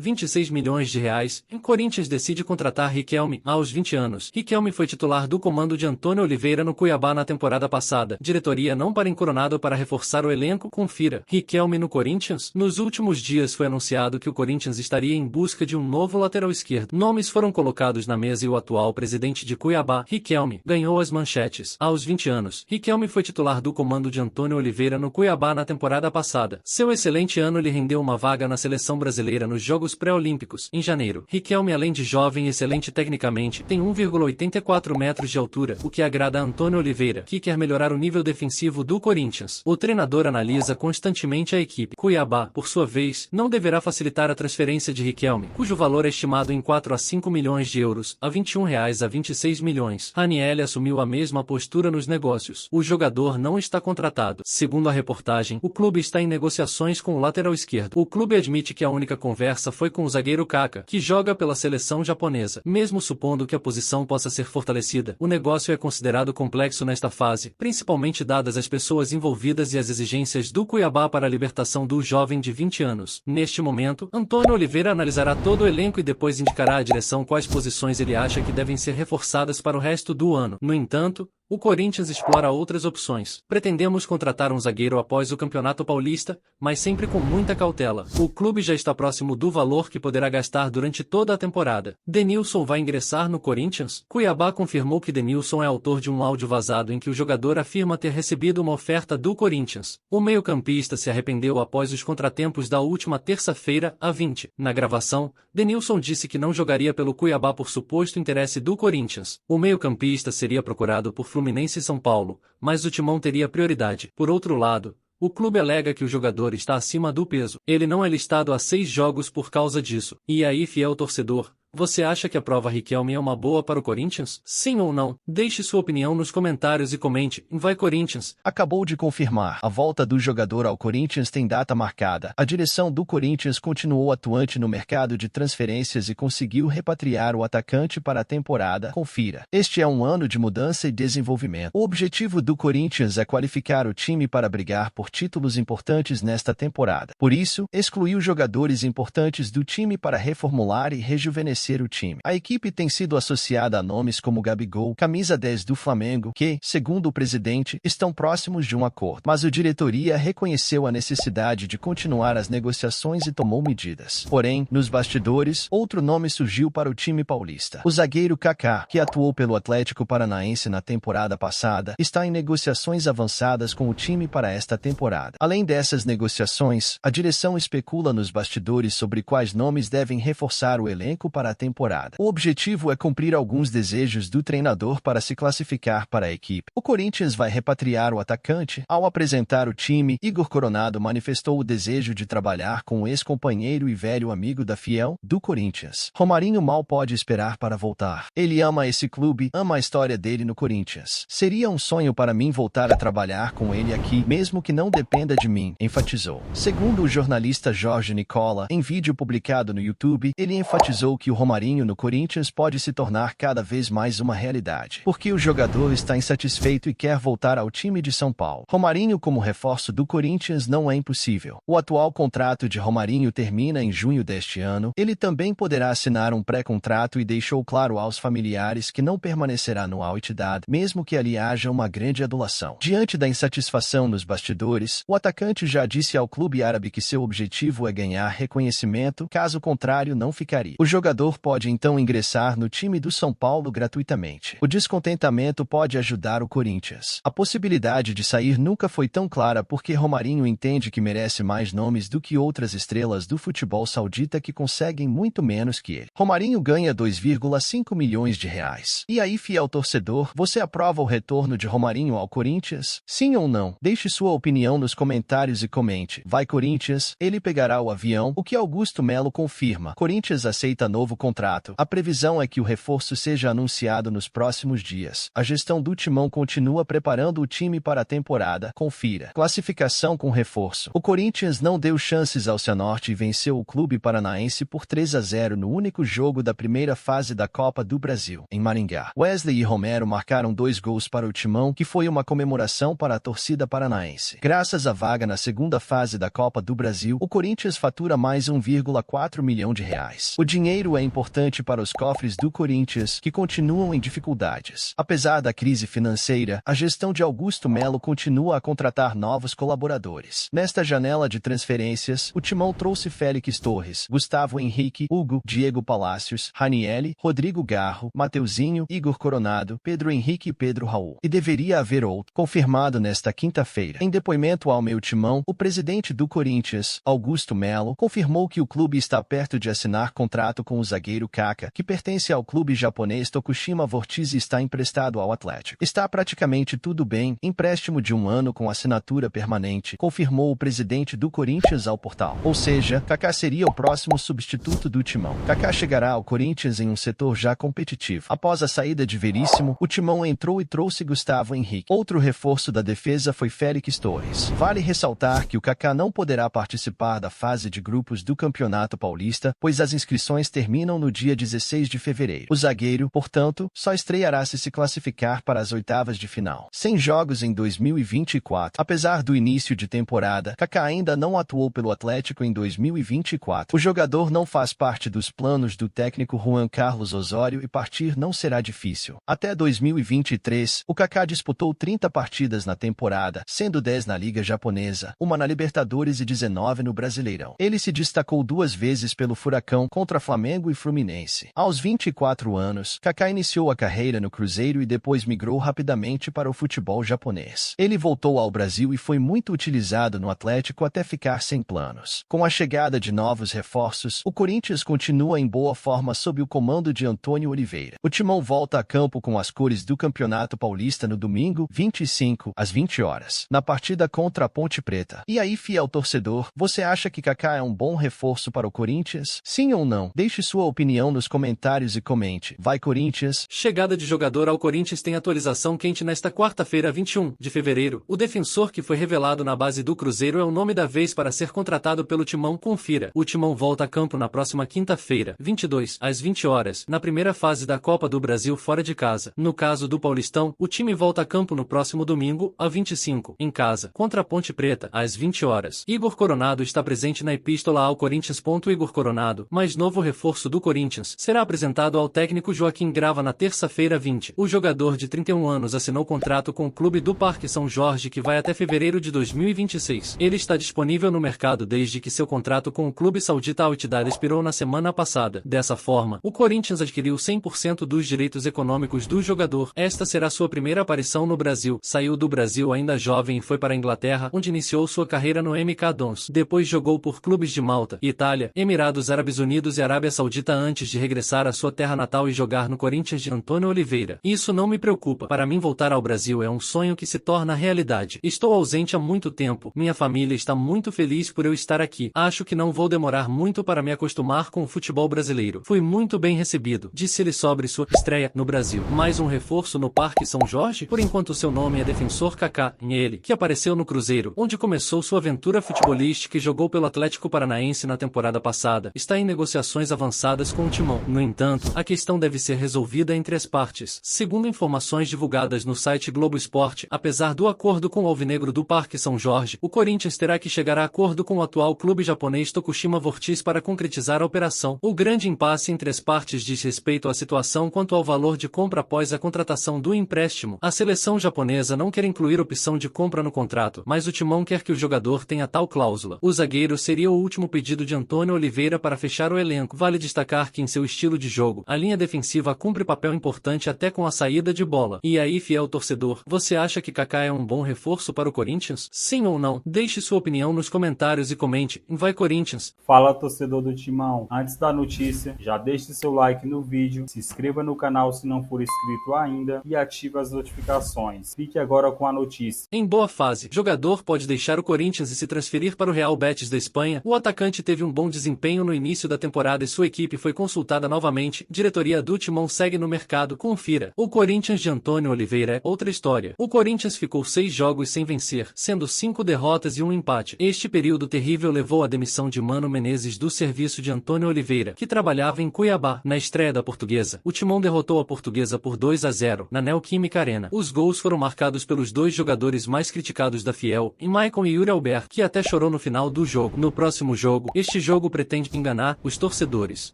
26 milhões de reais. O Corinthians decide contratar Riquelme aos 20 anos. Riquelme foi titular do comando de Antônio Oliveira no Cuiabá na temporada passada. Diretoria não para encoronado para reforçar o elenco. Confira. Riquelme no Corinthians? Nos últimos dias foi anunciado que o Corinthians estaria em busca de um novo lateral esquerdo. Nomes foram colocados na mesa e o atual presidente de Cuiabá, Riquelme, ganhou as manchetes. Aos 20 anos, Riquelme foi titular do comando de Antônio Oliveira no Cuiabá na temporada passada. Seu excelente ano lhe rendeu uma vaga na seleção brasileira nos Jogos Pré-Olímpicos, em janeiro. Riquelme, além de jovem e excelente tecnicamente, tem 1,84 metros de altura, o que agrada a Antônio Oliveira, que quer melhorar o nível defensivo do Corinthians. O treinador analisa constantemente a equipe. Cuiabá, por sua vez, não deverá facilitar a transferência de Riquelme, cujo valor é estimado em 4 a 5 milhões de euros, a R$ 21 a 26 milhões. Ranieri assumiu a mesma postura nos negócios. O jogador não está contratado. Segundo a reportagem, o clube está em negociações com o lateral esquerdo. O clube admite que a única conversa foi com o zagueiro Kaká, que joga pela seleção japonesa. Mesmo supondo que a posição possa ser fortalecida, o negócio é considerado complexo nesta fase, principalmente dadas as pessoas envolvidas e as exigências do Cuiabá para a libertação do jovem de 20 anos. Neste momento, Antônio Oliveira analisará todo o elenco e depois indicará à direção quais posições ele acha que devem ser reforçadas para o resto do ano. No entanto, o Corinthians explora outras opções. Pretendemos contratar um zagueiro após o Campeonato Paulista, mas sempre com muita cautela. O clube já está próximo do valor que poderá gastar durante toda a temporada. Denilson vai ingressar no Corinthians? Cuiabá confirmou que Denilson é autor de um áudio vazado em que o jogador afirma ter recebido uma oferta do Corinthians. O meio-campista se arrependeu após os contratempos da última terça-feira, a 20. Na gravação, Denilson disse que não jogaria pelo Cuiabá por suposto interesse do Corinthians. O meio-campista seria procurado por Fluminense e São Paulo, mas o timão teria prioridade. Por outro lado, o clube alega que o jogador está acima do peso. Ele não é listado há 6 jogos por causa disso. E aí, fiel torcedor, você acha que a prova Riquelme é uma boa para o Corinthians? Sim ou não? Deixe sua opinião nos comentários e comente. Vai Corinthians! Acabou de confirmar. A volta do jogador ao Corinthians tem data marcada. A direção do Corinthians continuou atuante no mercado de transferências e conseguiu repatriar o atacante para a temporada. Confira. Este é um ano de mudança e desenvolvimento. O objetivo do Corinthians é qualificar o time para brigar por títulos importantes nesta temporada. Por isso, excluiu jogadores importantes do time para reformular e rejuvenescer o time. A equipe tem sido associada a nomes como Gabigol, camisa 10 do Flamengo, que, segundo o presidente, estão próximos de um acordo. Mas a diretoria reconheceu a necessidade de continuar as negociações e tomou medidas. Porém, nos bastidores, outro nome surgiu para o time paulista. O zagueiro Kaká, que atuou pelo Atlético Paranaense na temporada passada, está em negociações avançadas com o time para esta temporada. Além dessas negociações, a direção especula nos bastidores sobre quais nomes devem reforçar o elenco para a temporada. O objetivo é cumprir alguns desejos do treinador para se classificar para a equipe. O Corinthians vai repatriar o atacante. Ao apresentar o time, Igor Coronado manifestou o desejo de trabalhar com o ex-companheiro e velho amigo da Fiel, do Corinthians. Romarinho mal pode esperar para voltar. Ele ama esse clube, ama a história dele no Corinthians. Seria um sonho para mim voltar a trabalhar com ele aqui, mesmo que não dependa de mim, enfatizou. Segundo o jornalista Jorge Nicola, em vídeo publicado no YouTube, ele enfatizou que o Romarinho no Corinthians pode se tornar cada vez mais uma realidade, porque o jogador está insatisfeito e quer voltar ao time de São Paulo. Romarinho como reforço do Corinthians não é impossível. O atual contrato de Romarinho termina em junho deste ano. Ele também poderá assinar um pré-contrato e deixou claro aos familiares que não permanecerá no Al Ittihad, mesmo que ali haja uma grande adulação. Diante da insatisfação nos bastidores, o atacante já disse ao clube árabe que seu objetivo é ganhar reconhecimento, caso contrário não ficaria. O jogador pode então ingressar no time do São Paulo gratuitamente. O descontentamento pode ajudar o Corinthians. A possibilidade de sair nunca foi tão clara porque Romarinho entende que merece mais nomes do que outras estrelas do futebol saudita que conseguem muito menos que ele. Romarinho ganha 2,5 milhões de reais. E aí, fiel torcedor, você aprova o retorno de Romarinho ao Corinthians? Sim ou não? Deixe sua opinião nos comentários e comente. Vai Corinthians, ele pegará o avião, o que Augusto Melo confirma. Corinthians aceita novo contrato. A previsão é que o reforço seja anunciado nos próximos dias. A gestão do Timão continua preparando o time para a temporada. Confira. Classificação com reforço. O Corinthians não deu chances ao Cianorte e venceu o clube paranaense por 3-0 no único jogo da primeira fase da Copa do Brasil, em Maringá. Wesley e Romero marcaram 2 gols para o Timão, que foi uma comemoração para a torcida paranaense. Graças à vaga na segunda fase da Copa do Brasil, o Corinthians fatura mais 1,4 milhão de reais. O dinheiro é importante para os cofres do Corinthians, que continuam em dificuldades. Apesar da crise financeira, a gestão de Augusto Melo continua a contratar novos colaboradores. Nesta janela de transferências, o Timão trouxe Félix Torres, Gustavo Henrique, Hugo, Diego Palácios, Ranielli, Rodrigo Garro, Mateuzinho, Igor Coronado, Pedro Henrique e Pedro Raul. E deveria haver outro, confirmado nesta quinta-feira. Em depoimento ao Meu Timão, o presidente do Corinthians, Augusto Melo, confirmou que o clube está perto de assinar contrato com o zagueiro Kaká, que pertence ao clube japonês Tokushima Vortiz e está emprestado ao Atlético. Está praticamente tudo bem, empréstimo de 1 ano com assinatura permanente, confirmou o presidente do Corinthians ao portal. Ou seja, Kaká seria o próximo substituto do Timão. Kaká chegará ao Corinthians em um setor já competitivo. Após a saída de Veríssimo, o Timão entrou e trouxe Gustavo Henrique. Outro reforço da defesa foi Félix Torres. Vale ressaltar que o Kaká não poderá participar da fase de grupos do Campeonato Paulista, pois as inscrições terminam no dia 16 de fevereiro. O zagueiro, portanto, só estreará se classificar para as oitavas de final. Sem jogos em 2024. Apesar do início de temporada, Kaká ainda não atuou pelo Atlético em 2024. O jogador não faz parte dos planos do técnico Juan Carlos Osório e partir não será difícil. Até 2023, o Kaká disputou 30 partidas na temporada, sendo 10 na Liga Japonesa, uma na Libertadores e 19 no Brasileirão. Ele se destacou 2 vezes pelo Furacão contra Flamengo e Fluminense. Aos 24 anos, Kaká iniciou a carreira no Cruzeiro e depois migrou rapidamente para o futebol japonês. Ele voltou ao Brasil e foi muito utilizado no Atlético até ficar sem planos. Com a chegada de novos reforços, o Corinthians continua em boa forma sob o comando de Antônio Oliveira. O Timão volta a campo com as cores do Campeonato Paulista no domingo, 25, às 20 horas, na partida contra a Ponte Preta. E aí, fiel torcedor, você acha que Kaká é um bom reforço para o Corinthians? Sim ou não? Deixe sua opinião nos comentários e comente. Vai Corinthians! Chegada de jogador ao Corinthians tem atualização quente nesta quarta-feira, 21 de fevereiro. O defensor que foi revelado na base do Cruzeiro é o nome da vez para ser contratado pelo Timão. Confira. O Timão volta a campo na próxima quinta-feira, 22, às 20 horas, na primeira fase da Copa do Brasil fora de casa. No caso do Paulistão, o time volta a campo no próximo domingo, a 25, em casa, contra a Ponte Preta, às 20 horas. Igor Coronado está presente na epístola ao Corinthians. Igor Coronado, mais novo reforço do Corinthians, será apresentado ao técnico Joaquim Grava na terça-feira 20. O jogador de 31 anos assinou contrato com o clube do Parque São Jorge que vai até fevereiro de 2026. Ele está disponível no mercado desde que seu contrato com o clube saudita Al Ittihad expirou na semana passada. Dessa forma, o Corinthians adquiriu 100% dos direitos econômicos do jogador. Esta será sua primeira aparição no Brasil. Saiu do Brasil ainda jovem e foi para a Inglaterra, onde iniciou sua carreira no MK Dons. Depois jogou por clubes de Malta, Itália, Emirados Árabes Unidos e Arábia Saudita antes de regressar à sua terra natal e jogar no Corinthians de Antônio Oliveira. Isso não me preocupa. Para mim voltar ao Brasil é um sonho que se torna realidade. Estou ausente há muito tempo. Minha família está muito feliz por eu estar aqui. Acho que não vou demorar muito para me acostumar com o futebol brasileiro. Fui muito bem recebido, disse ele sobre sua estreia no Brasil. Mais um reforço no Parque São Jorge? Por enquanto seu nome é Defensor Kaká, ele, que apareceu no Cruzeiro, onde começou sua aventura futebolística e jogou pelo Atlético Paranaense na temporada passada, está em negociações avançadas com o Timão. No entanto, a questão deve ser resolvida entre as partes. Segundo informações divulgadas no site Globo Esporte, apesar do acordo com o Alvinegro do Parque São Jorge, o Corinthians terá que chegar a acordo com o atual clube japonês Tokushima Vortiz para concretizar a operação. O grande impasse entre as partes diz respeito à situação quanto ao valor de compra após a contratação do empréstimo. A seleção japonesa não quer incluir opção de compra no contrato, mas o Timão quer que o jogador tenha tal cláusula. O zagueiro seria o último pedido de Antônio Oliveira para fechar o elenco. Vale destacar que em seu estilo de jogo, a linha defensiva cumpre papel importante até com a saída de bola. E aí, fiel torcedor, você acha que Kaká é um bom reforço para o Corinthians? Sim ou não? Deixe sua opinião nos comentários e comente. Vai Corinthians! Fala torcedor do Timão, antes da notícia, já deixe seu like no vídeo, se inscreva no canal se não for inscrito ainda e ative as notificações. Fique agora com a notícia. Em boa fase, jogador pode deixar o Corinthians e se transferir para o Real Betis da Espanha. O atacante teve um bom desempenho no início da temporada e sua equipe equipe foi consultada novamente, diretoria do Timão segue no mercado, confira. O Corinthians de Antônio Oliveira é outra história. O Corinthians ficou 6 jogos sem vencer, sendo 5 derrotas e um empate. Este período terrível levou à demissão de Mano Menezes do serviço de Antônio Oliveira, que trabalhava em Cuiabá. Na estreia da Portuguesa, o Timão derrotou a Portuguesa por 2-0, na Neoquímica Arena. Os gols foram marcados pelos 2 jogadores mais criticados da Fiel, Maicon e Yuri Alberto, que até chorou no final do jogo. No próximo jogo, este jogo pretende enganar os torcedores.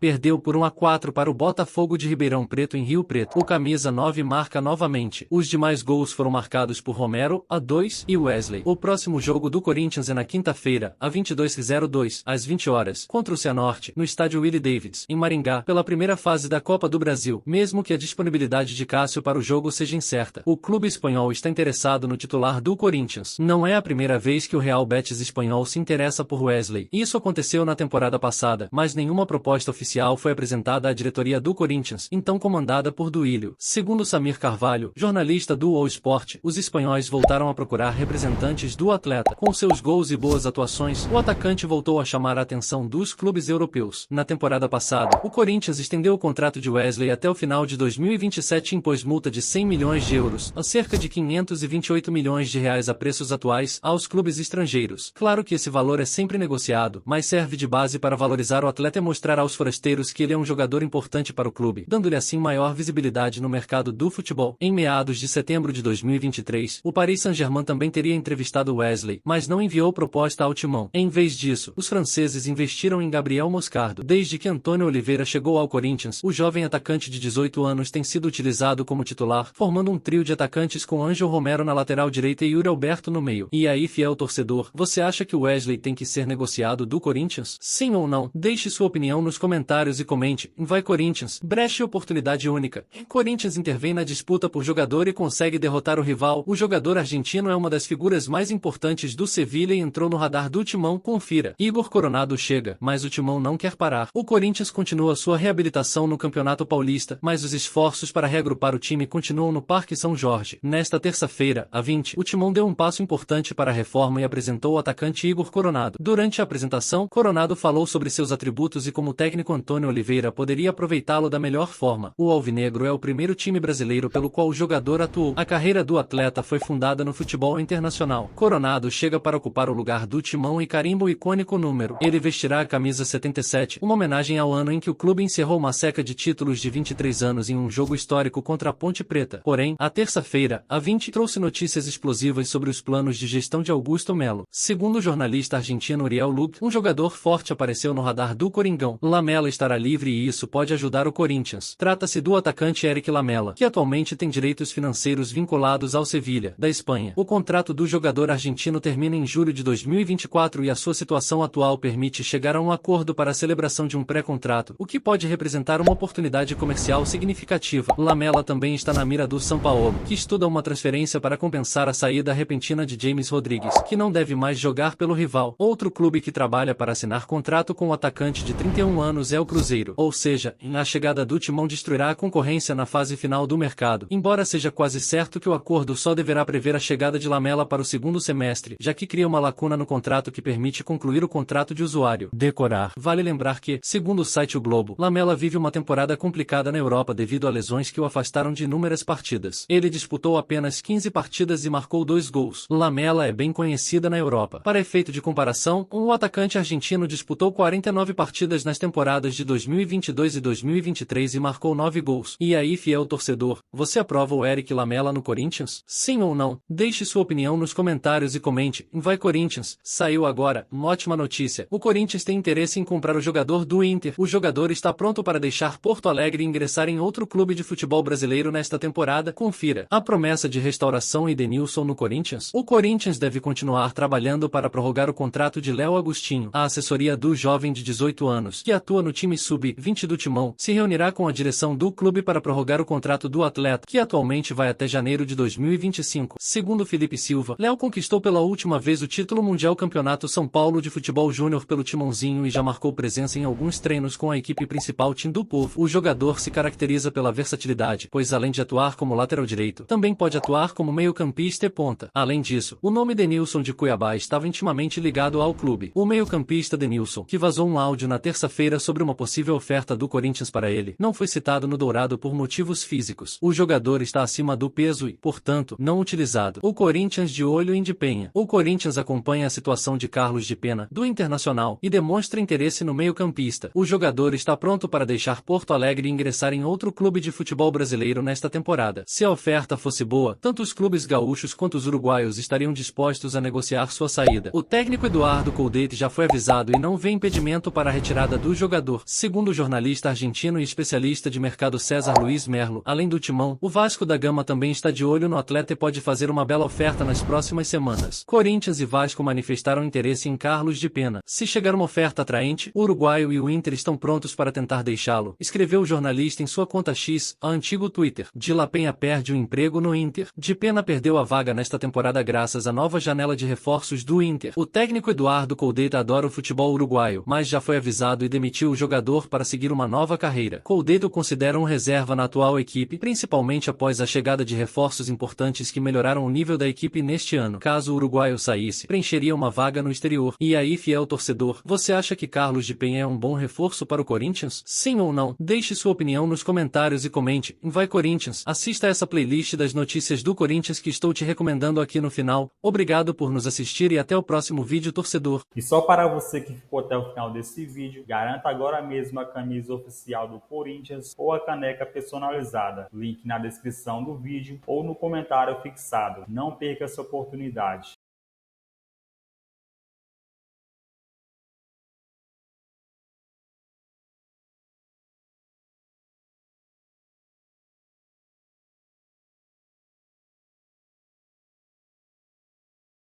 Perdeu por 1-4 para o Botafogo de Ribeirão Preto em Rio Preto. O camisa 9 marca novamente. Os demais gols foram marcados por Romero, A2 e Wesley. O próximo jogo do Corinthians é na quinta-feira, a 22/02, às 20 horas, contra o Cianorte, no estádio Willie Davids, em Maringá, pela primeira fase da Copa do Brasil, mesmo que a disponibilidade de Cássio para o jogo seja incerta. O clube espanhol está interessado no titular do Corinthians. Não é a primeira vez que o Real Betis espanhol se interessa por Wesley. Isso aconteceu na temporada passada, mas nenhuma proposta oficial foi apresentada à diretoria do Corinthians, então comandada por Duílio. Segundo Samir Carvalho, jornalista do All Sport, os espanhóis voltaram a procurar representantes do atleta. Com seus gols e boas atuações, o atacante voltou a chamar a atenção dos clubes europeus. Na temporada passada, o Corinthians estendeu o contrato de Wesley até o final de 2027 e impôs multa de 100 milhões de euros, a cerca de 528 milhões de reais a preços atuais, aos clubes estrangeiros. Claro que esse valor é sempre negociado, mas serve de base para valorizar o atleta e mostrar aos forasteiros que ele é um jogador importante para o clube, dando-lhe assim maior visibilidade no mercado do futebol. Em meados de setembro de 2023, o Paris Saint-Germain também teria entrevistado Wesley, mas não enviou proposta ao Timão. Em vez disso, os franceses investiram em Gabriel Moscardo. Desde que Antônio Oliveira chegou ao Corinthians, o jovem atacante de 18 anos tem sido utilizado como titular, formando um trio de atacantes com Ângelo Romero na lateral direita e Yuri Alberto no meio. E aí, fiel torcedor, você acha que o Wesley tem que ser negociado do Corinthians? Sim ou não? Deixe sua opinião nos comentários e comente. Vai Corinthians, brecha e oportunidade única. Corinthians intervém na disputa por jogador e consegue derrotar o rival. O jogador argentino é uma das figuras mais importantes do Sevilha e entrou no radar do Timão, confira. Igor Coronado chega, mas o Timão não quer parar. O Corinthians continua sua reabilitação no Campeonato Paulista, mas os esforços para reagrupar o time continuam no Parque São Jorge. Nesta terça-feira, a 20, o Timão deu um passo importante para a reforma e apresentou o atacante Igor Coronado. Durante a apresentação, Coronado falou sobre seus atributos e como o técnico Antônio Oliveira poderia aproveitá-lo da melhor forma. O alvinegro é o primeiro time brasileiro pelo qual o jogador atuou. A carreira do atleta foi fundada no futebol internacional. Coronado chega para ocupar o lugar do Timão e carimba o icônico número. Ele vestirá a camisa 77, uma homenagem ao ano em que o clube encerrou uma seca de títulos de 23 anos em um jogo histórico contra a Ponte Preta. Porém, a terça-feira, a 20, trouxe notícias explosivas sobre os planos de gestão de Augusto Melo. Segundo o jornalista argentino Uriel Lug, um jogador forte apareceu no radar do Coringão. Lamela estará livre e isso pode ajudar o Corinthians. Trata-se do atacante Eric Lamela, que atualmente tem direitos financeiros vinculados ao Sevilha, da Espanha. O contrato do jogador argentino termina em julho de 2024 e a sua situação atual permite chegar a um acordo para a celebração de um pré-contrato, o que pode representar uma oportunidade comercial significativa. Lamela também está na mira do São Paulo, que estuda uma transferência para compensar a saída repentina de James Rodrigues, que não deve mais jogar pelo rival. Outro clube que trabalha para assinar contrato com o atacante de 31 anos é o Cruzeiro, ou seja, a chegada do Timão destruirá a concorrência na fase final do mercado, embora seja quase certo que o acordo só deverá prever a chegada de Lamela para o segundo semestre, já que cria uma lacuna no contrato que permite concluir o contrato de usuário. Decorar. Vale lembrar que, segundo o site O Globo, Lamela vive uma temporada complicada na Europa devido a lesões que o afastaram de inúmeras partidas. Ele disputou apenas 15 partidas e marcou 2 gols. Lamela é bem conhecida na Europa. Para efeito de comparação, o atacante argentino disputou 49 partidas nas temporadas de 2022 e 2023 e marcou 9 gols. E aí, fiel torcedor, você aprova o Eric Lamela no Corinthians? Sim ou não? Deixe sua opinião nos comentários e comente. Vai Corinthians! Saiu agora uma ótima notícia. O Corinthians tem interesse em comprar o jogador do Inter. O jogador está pronto para deixar Porto Alegre e ingressar em outro clube de futebol brasileiro nesta temporada. Confira. A promessa de restauração e Denilson no Corinthians? O Corinthians deve continuar trabalhando para prorrogar o contrato de Léo Agostinho. A assessoria do jovem de 18 anos, que atua no time sub-20 do Timão, se reunirá com a direção do clube para prorrogar o contrato do atleta, que atualmente vai até janeiro de 2025. Segundo Felipe Silva, Léo conquistou pela última vez o título mundial Campeonato São Paulo de Futebol Júnior pelo Timãozinho e já marcou presença em alguns treinos com a equipe principal Time do Povo. O jogador se caracteriza pela versatilidade, pois além de atuar como lateral direito, também pode atuar como meio-campista e ponta. Além disso, o nome Denilson de Cuiabá estava intimamente ligado ao clube. O meio-campista Denilson, que vazou um áudio na terça-feira sobre sobre uma possível oferta do Corinthians para ele, não foi citado no Dourado por motivos físicos. O jogador está acima do peso e, portanto, não utilizado. O Corinthians de olho em Depena. O Corinthians acompanha a situação de Carlos Depena, do Internacional, e demonstra interesse no meio-campista. O jogador está pronto para deixar Porto Alegre e ingressar em outro clube de futebol brasileiro nesta temporada. Se a oferta fosse boa, tanto os clubes gaúchos quanto os uruguaios estariam dispostos a negociar sua saída. O técnico Eduardo Coudet já foi avisado e não vê impedimento para a retirada do jogador. Segundo o jornalista argentino e especialista de mercado César Luiz Merlo, além do Timão, o Vasco da Gama também está de olho no atleta e pode fazer uma bela oferta nas próximas semanas. Corinthians e Vasco manifestaram interesse em Carlos Depena. Se chegar uma oferta atraente, o uruguaio e o Inter estão prontos para tentar deixá-lo, escreveu o jornalista em sua conta X, a antigo Twitter. De La Penha perde o emprego no Inter. Depena perdeu a vaga nesta temporada graças à nova janela de reforços do Inter. O técnico Eduardo Coudet adora o futebol uruguaio, mas já foi avisado e demitiu o jogador para seguir uma nova carreira. Coudet o considera um reserva na atual equipe, principalmente após a chegada de reforços importantes que melhoraram o nível da equipe neste ano. Caso o uruguaio saísse, preencheria uma vaga no exterior. E aí, fiel torcedor, você acha que Carlos Depena é um bom reforço para o Corinthians? Sim ou não? Deixe sua opinião nos comentários e comente. Vai Corinthians! Assista essa playlist das notícias do Corinthians que estou te recomendando aqui no final. Obrigado por nos assistir e até o próximo vídeo, torcedor. E só para você que ficou até o final desse vídeo, garanta agora mesmo a camisa oficial do Corinthians ou a caneca personalizada. Link na descrição do vídeo ou no comentário fixado. Não perca essa oportunidade.